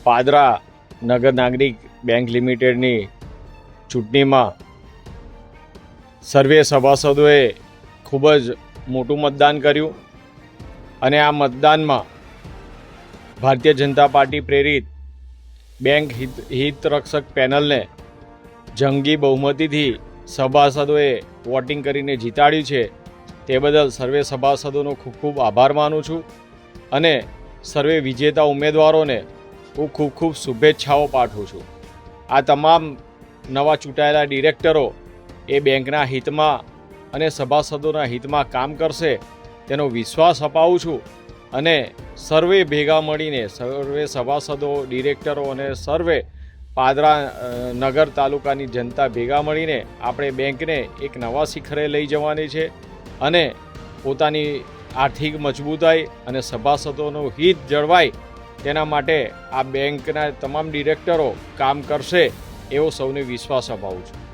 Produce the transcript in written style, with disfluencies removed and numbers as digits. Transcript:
પાદરા નગર નાગરિક બેંક લિમિટેડની ચૂંટણીમાં સર્વે સભાસદોએ ખૂબ જ મોટું મતદાન કર્યું અને આ મતદાનમાં ભારતીય જનતા પાર્ટી પ્રેરિત બેંક હિતરક્ષક પેનલને જંગી બહુમતીથી સભાસદોએ વોટિંગ કરીને જીતાડ્યું છે. તે બદલ સર્વે સભાસદોનો ખૂબ ખૂબ આભાર માનું છું અને સર્વે વિજેતા ઉમેદવારોને હું ખૂબ ખૂબ શુભેચ્છાઓ પાઠવું છું. આ તમામ નવા ચૂંટાયેલા ડિરેક્ટરો એ બેંકના હિતમાં અને સભાસદોના હિતમાં કામ કરશે તેનો વિશ્વાસ અપાવું છું અને સર્વે ભેગા મળીને સર્વે સભાસદો, ડિરેક્ટરો અને સર્વે પાદરા નગર તાલુકાની જનતા ભેગા મળીને આપણે બેંકને એક નવા શિખરે લઈ જવાની છે અને પોતાની આર્થિક મજબૂતાઈ અને સભાસદોનું હિત જળવાય તેના માટે આ બેંકના તમામ ડિરેક્ટરો કામ કરશે એવો સૌને વિશ્વાસ અપાવું છું.